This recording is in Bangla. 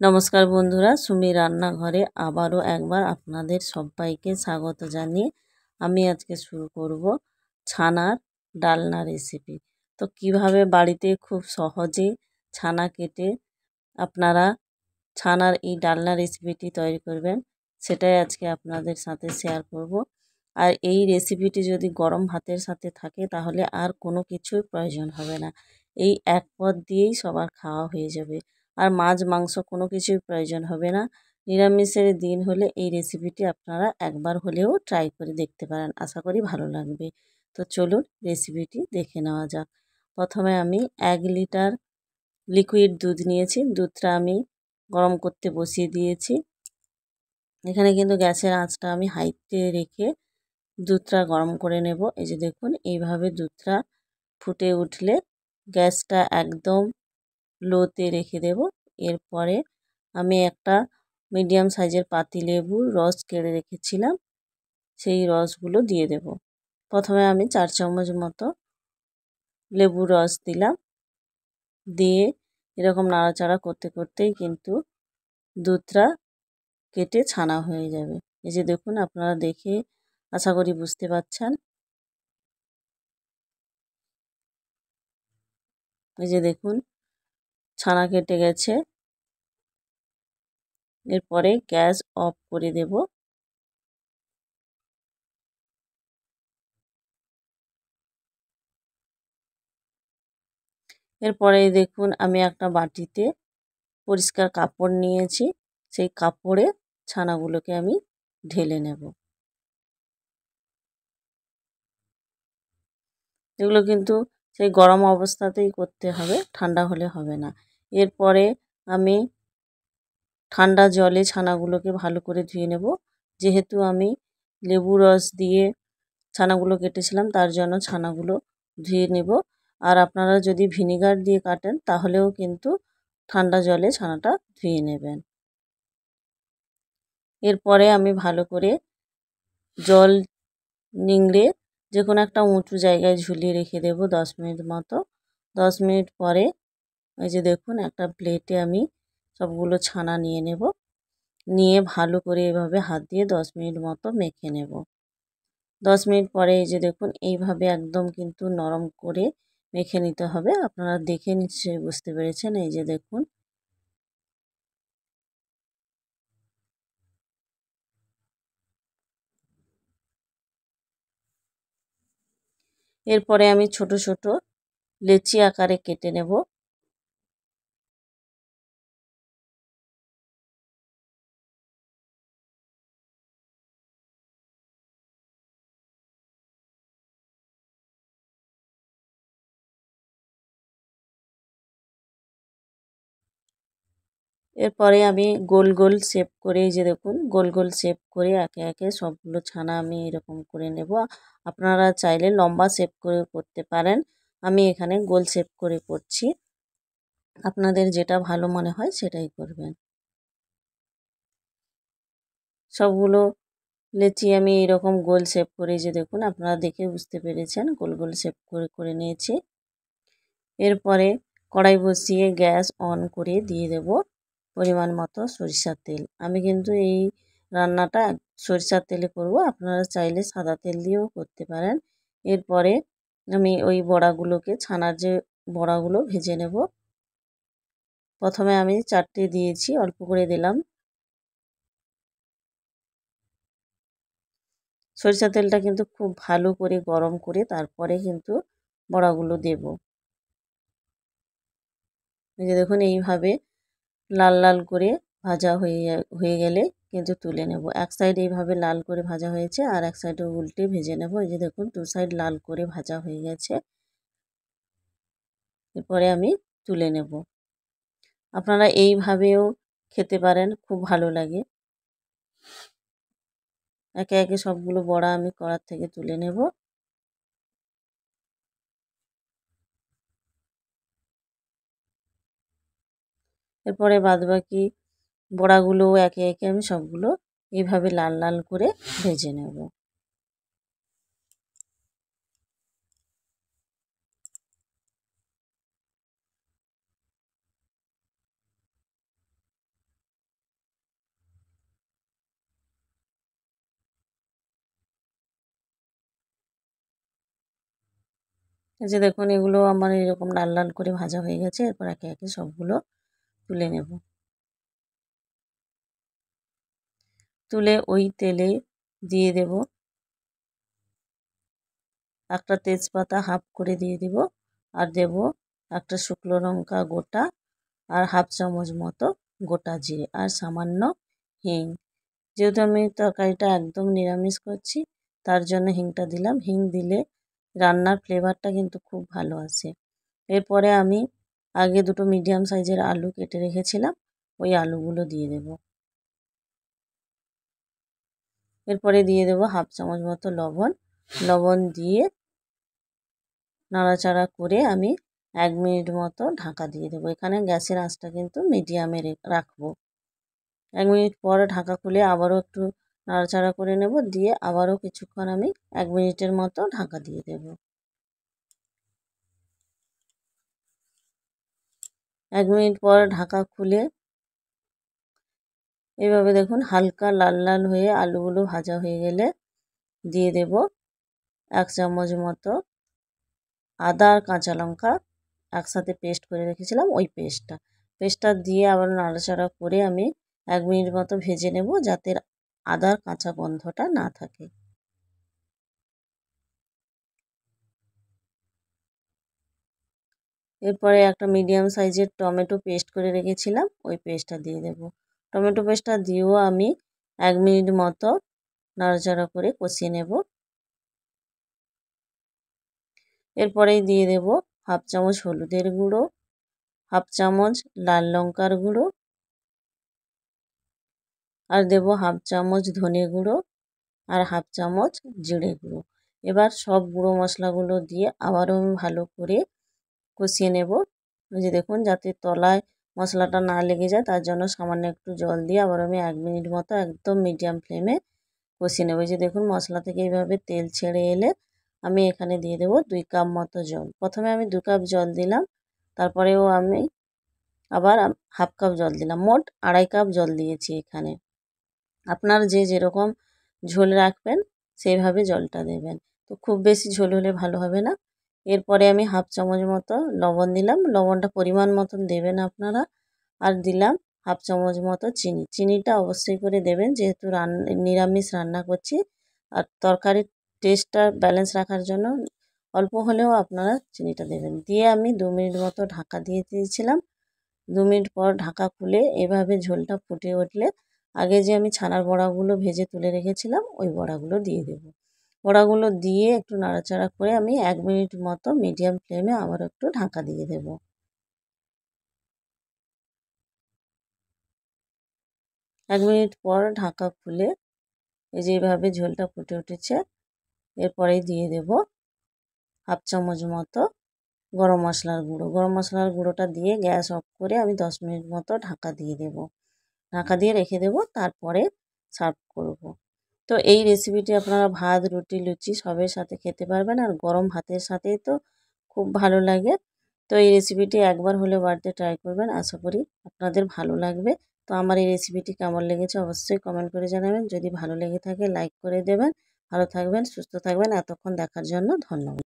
নমস্কার বন্ধুরা, সুমি রান্নাঘরে আবারও একবার আপনাদের সবাইকে স্বাগত জানিয়ে আমি আজকে শুরু করব ছানার ডালনা রেসিপি। তো কিভাবে বাড়িতে খুব সহজে ছানা কেটে আপনারা ছানার এই ডালনা রেসিপিটি তৈরি করবেন, সেটাই আজকে আপনাদের সাথে শেয়ার করব। আর এই রেসিপিটি যদি গরম ভাতের সাথে থাকে তাহলে আর কোনো কিছুর প্রয়োজন হবে না। এই এক পদ দিয়েই সবার খাওয়া হয়ে যাবে। আর মাছ মাংস কোনো কিছুর প্রয়োজন হবে না। নিরামিষের দিন হলে এই রেসিপিটি আপনারা একবার হলেও ট্রাই করে দেখতে পারেন, আশা করি ভালো লাগবে। তো চলুন রেসিপিটি দেখে নেওয়া যাক। প্রথমে আমি 1 লিটার লিকুইড দুধ নিয়েছি। দুধটা আমি গরম করতে বসিয়ে দিয়েছি। এখানে কিন্তু গ্যাসের আঁচটা আমি হাইতে রেখে দুধটা গরম করে নেব। এই যে দেখুন, এইভাবে দুধটা ফুটে উঠলে গ্যাসটা একদম লোতে রেখে দেব। এরপরে আমি একটা মিডিয়াম সাইজের পাতিলেবুর রস কেটে রেখেছিলাম, সেই রসগুলো দিয়ে দেব। প্রথমে আমি 4 চামচ মতো লেবুর রস দিলাম। দিয়ে এরকম নাড়াচাড়া করতে করতেই কিন্তু দুধটা কেটে ছানা হয়ে যাবে। এই যে দেখুন, আপনারা দেখে আশা করি বুঝতে পারছেন। এই যে দেখুন, ছানা কেটে গেছে। এরপরে গ্যাস অফ করে দেব। এরপরে দেখুন, আমি একটা বাটিতে পরিষ্কার কাপড় নিয়েছি। সেই কাপড়ে ছানাগুলোকে আমি ঢেলে নেব। এগুলো কিন্তু সেই গরম অবস্থাতেই করতে হবে, ঠান্ডা হলে হবে না। এরপরে আমি ঠান্ডা জলে ছানাগুলোকে ভালো করে ধুয়ে নেব। যেহেতু আমি লেবু রস দিয়ে ছানাগুলো কেটেছিলাম, তার জন্য ছানাগুলো ধুয়ে নেব। আর আপনারা যদি ভিনিগার দিয়ে কাটেন তাহলেও কিন্তু ঠান্ডা জলে ছানাটা ধুয়ে নেবেন। এরপরে আমি ভালো করে জল নিংড়ে যে কোনো একটা উঁচু জায়গায় ঝুলিয়ে রেখে দেব 10 মিনিট মতো। 10 মিনিট পরে এই যে দেখুন, একটা প্লেটে আমি সবগুলো ছানা নিয়ে নেব। নিয়ে ভালো করে এভাবে হাত দিয়ে 10 মিনিট মতো মেখে নেব। 10 মিনিট পরে এই যে দেখুন, এইভাবে একদম কিন্তু নরম করে মেখে নিতে হবে। আপনারা দেখে নিশ্চয়ই বুঝতে পেরেছেন। এই যে দেখুন, এরপরে আমি ছোট ছোট লেচি আকারে কেটে নেব। এরপরে আমি গোল গোল শেপ করে, এই যে দেখুন, গোল গোল শেপ করে একে একে সবগুলো ছানা আমি এরকম করে নেব। আপনারা চাইলে লম্বা শেপ করে করতে পারেন। আমি এখানে গোল শেপ করে করছি। আপনাদের যেটা ভালো মনে হয় সেটাই করবেন। সবগুলো লেচি আমি এরকম গোল শেপ করে, যে দেখুন, আপনারা দেখে বুঝতে পেরেছেন, গোল গোল শেপ করে করে নিয়েছি। এরপরে কড়াই বসিয়ে গ্যাস অন করে দিয়ে দেব পরিমাণ মতো সরিষার তেল। আমি কিন্তু এই রান্নাটা সরিষার তেলে করব, আপনারা চাইলে সাদা তেল দিয়েও করতে পারেন। এরপরে আমি ওই বড়াগুলোকে, ছানার যে বড়াগুলো ভেজে নেব। প্রথমে আমি 4টে দিয়েছি, অল্প করে দিলাম। সরিষার তেলটা কিন্তু খুব ভালো করে গরম করে তারপরে কিন্তু বড়াগুলো দেব। এই যে দেখুন, এইভাবে লাল লাল করে ভাজা হয়ে গেলে কিন্তু তুলে নেব। এক সাইড এইভাবে লাল করে ভাজা হয়েছে, আর এক সাইডে উল্টে ভেজে নেব। এই যে দেখুন, 2 সাইড লাল করে ভাজা হয়ে গেছে। এরপরে আমি তুলে নেব। আপনারা এইভাবেও খেতে পারেন, খুব ভালো লাগে। একে একে সবগুলো বড়া আমি কড়ার থেকে তুলে নেব। এরপরে বাদবাকি বড়াগুলো একে একে আমি সবগুলো এইভাবে লাল লাল করে ভেজে নেব। এই যে দেখুন এগুলো আমার এরকম লাল লাল করে ভাজা হয়ে গেছে। এরপর একে একে সবগুলো তুলে নেব। তুলে ওই তেলে দিয়ে দেব একটা তেজপাতা হাফ করে দিয়ে দিব, আর দেব একটা শুকনো লঙ্কা গোটা, আর হাফ চামচ মতো গোটা জিরে, আর সামান্য হিং। যেহেতু আমি তরকারিটা একদম নিরামিষ করছি তার জন্য হিংটা দিলাম। হিং দিলে রান্নার ফ্লেভারটা কিন্তু খুব ভালো আসে। এরপরে আমি আগে দুটো মিডিয়াম সাইজের আলু কেটে রেখেছিলাম, ওই আলুগুলো দিয়ে দেব। এরপরে দিয়ে দেব হাফ চামচ মতো লবণ। লবণ দিয়ে নাড়াচাড়া করে আমি 1 মিনিট মতো ঢাকা দিয়ে দেবো। এখানে গ্যাসের আঁচটা কিন্তু মিডিয়ামে রাখবো। 1 মিনিট পর ঢাকা খুলে আবারও একটু নাড়াচাড়া করে নেব, দিয়ে আবারও কিছুক্ষণ আমি 1 মিনিটের মতো ঢাকা দিয়ে দেব। 1 মিনিট পর ঢাকা খুলে এভাবে দেখুন হালকা লাল লাল হয়ে আলুগুলো ভাজা হয়ে গেলে দিয়ে দেব 1 চামচ মতো আদা আর কাঁচা লঙ্কা একসাথে পেস্ট করে রেখেছিলাম, ওই পেস্টটা দিয়ে আবার নাড়াচাড়া করে আমি 1 মিনিট মতো ভেজে নেব, যাতে আদার কাঁচা গন্ধটা না থাকে। এরপরে একটা মিডিয়াম সাইজের টমেটো পেস্ট করে রেখেছিলাম, ওই পেস্টটা দিয়ে দেব। টমেটো পেস্টটা দিয়েও আমি 1 মিনিট মতো নাড়াচাড়া করে কষিয়ে নেব। এরপরেই দিয়ে দেব হাফ চামচ হলুদের গুঁড়ো, হাফ চামচ লাল লঙ্কার গুঁড়ো, আর দেব হাফ চামচ ধনে গুঁড়ো, আর হাফ চামচ জিরে গুঁড়ো। এবার সব গুঁড়ো মশলাগুলো দিয়ে আবারও আমি ভালো করে কষিয়ে নেব। ওই যে দেখুন যাতে তলায় মশলাটা না লেগে যায় তার জন্য সামান্য একটু জল দিয়ে আবার আমি 1 মিনিট মতো একদম মিডিয়াম ফ্লেমে কষিয়ে নেব। এই যে দেখুন মশলা থেকে এইভাবে তেল ছেড়ে এলে আমি এখানে দিয়ে দেব 2 কাপ মতো জল। প্রথমে আমি 2 কাপ জল দিলাম, তারপরেও আমি আবার হাফ কাপ জল দিলাম, মোট 2.5 কাপ জল দিয়েছি এখানে। আপনার যে যেরকম ঝোল রাখবেন সেইভাবে জলটা দেবেন। তো খুব বেশি ঝোল হলে ভালো হবে না। এরপরে আমি হাফ চামচ মতো লবণ দিলাম, লবণটা পরিমাণ মতন দেবেন আপনারা। আর দিলাম হাফ চামচ মতো চিনি। চিনিটা অবশ্যই করে দেবেন, যেহেতু নিরামিষ রান্না করছি। আর তরকারির টেস্টটা ব্যালেন্স রাখার জন্য অল্প হলেও আপনারা চিনিটা দেবেন। দিয়ে আমি 2 মিনিট মতো ঢাকা দিয়ে দিয়েছিলাম। 2 মিনিট পর ঢাকা খুলে এভাবে ঝোলটা ফুটে উঠলে আগে যে আমি ছানার বড়াগুলো ভেজে তুলে রেখেছিলাম ওই বড়াগুলো দিয়ে দেব। বড়াগুলো দিয়ে একটু নাড়াচাড়া করে আমি 1 মিনিট মতো মিডিয়াম ফ্লেমে আবার একটু ঢাকা দিয়ে দেব। 1 মিনিট পর ঢাকা খুলে এই যে এইভাবে ঝোলটা ফুটে উঠেছে। এরপরেই দিয়ে দেব হাফ চামচ মতো গরম মশলার গুঁড়ো। গরম মশলার গুঁড়োটা দিয়ে গ্যাস অফ করে আমি 10 মিনিট মতো ঢাকা দিয়ে দেব। ঢাকা দিয়ে রেখে দেব, তারপরে সার্ভ করব। তো এই রেসিপিটি আপনারা ভাত, রুটি, লুচি সবের সাথে খেতে পারবেন, আর গরম ভাতের সাথেই তো খুব ভালো লাগে। তো এই রেসিপিটি একবার হলেও বাড়িতে ট্রাই করবেন, আশা করি আপনাদের ভালো লাগবে। তো আমার এই রেসিপিটি কেমন লেগেছে অবশ্যই কমেন্ট করে জানাবেন। যদি ভালো লেগে থাকে লাইক করে দেবেন। ভালো থাকবেন, সুস্থ থাকবেন। এতক্ষণ দেখার জন্য ধন্যবাদ।